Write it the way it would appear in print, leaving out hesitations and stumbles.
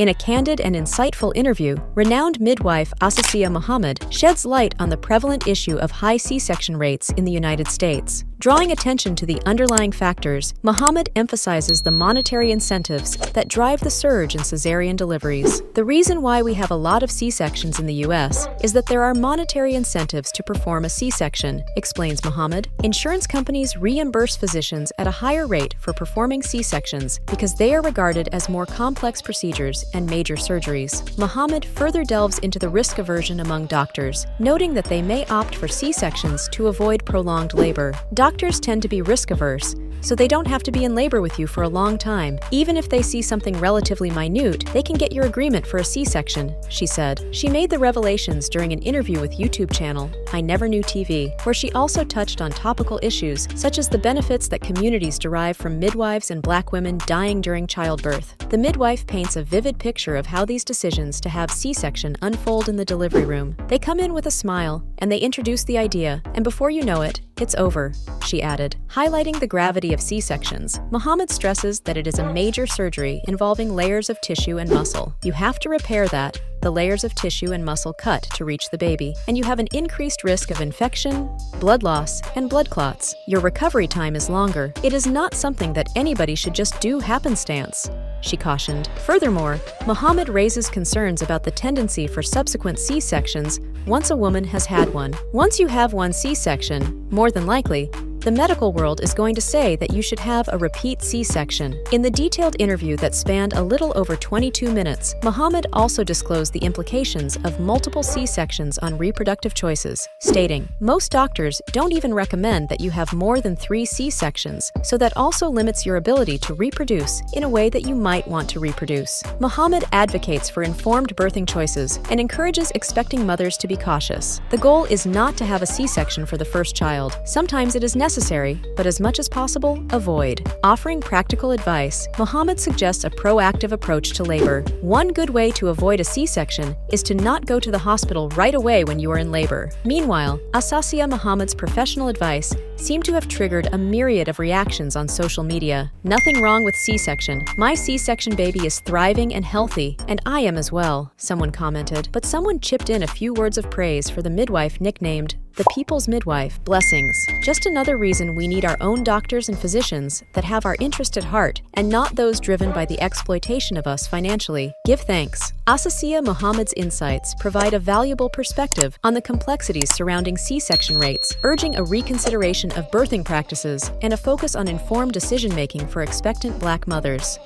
In a candid and insightful interview, renowned midwife Asasiya Muhammad sheds light on the prevalent issue of high C-section rates in the United States. Drawing attention to the underlying factors, Muhammad emphasizes the monetary incentives that drive the surge in cesarean deliveries. The reason why we have a lot of C-sections in the U.S. is that there are monetary incentives to perform a C-section, explains Muhammad. Insurance companies reimburse physicians at a higher rate for performing C-sections because they are regarded as more complex procedures and major surgeries. Muhammad further delves into the risk aversion among doctors, noting that they may opt for C-sections to avoid prolonged labor. Doctors tend to be risk-averse, so they don't have to be in labor with you for a long time. Even if they see something relatively minute, they can get your agreement for a C-section, she said. She made the revelations during an interview with YouTube channel I Never Knew TV, where she also touched on topical issues such as the benefits that communities derive from midwives and Black women dying during childbirth. The midwife paints a vivid picture of how these decisions to have C-section unfold in the delivery room. They come in with a smile, and they introduce the idea, and before you know it, it's over, she added. Highlighting the gravity of C-sections, Muhammad stresses that it is a major surgery involving layers of tissue and muscle. You have to repair the layers of tissue and muscle cut to reach the baby, and you have an increased risk of infection, blood loss, and blood clots. Your recovery time is longer. It is not something that anybody should just do happenstance, she cautioned. Furthermore, Muhammad raises concerns about the tendency for subsequent C-sections once a woman has had one. Once you have one C-section, more than likely, the medical world is going to say that you should have a repeat C-section. In the detailed interview that spanned a little over 22 minutes, Muhammad also disclosed the implications of multiple C-sections on reproductive choices, stating, "Most doctors don't even recommend that you have more than 3 C-sections, so that also limits your ability to reproduce in a way that you might want to reproduce." Muhammad advocates for informed birthing choices and encourages expecting mothers to be cautious. The goal is not to have a C-section for the first child. Sometimes it is necessary, but as much as possible, avoid. Offering practical advice, Muhammad suggests a proactive approach to labor. One good way to avoid a C-section is to not go to the hospital right away when you are in labor. Meanwhile, Asasiya Muhammad's professional advice seemed to have triggered a myriad of reactions on social media. "Nothing wrong with C-section. My C-section baby is thriving and healthy, and I am as well," someone commented. But someone chipped in a few words of praise for the midwife nicknamed the People's Midwife. Blessings. Just another reason we need our own doctors and physicians that have our interest at heart and not those driven by the exploitation of us financially. Give thanks. Asasiya Muhammad's insights provide a valuable perspective on the complexities surrounding C-section rates, urging a reconsideration of birthing practices and a focus on informed decision-making for expectant Black mothers.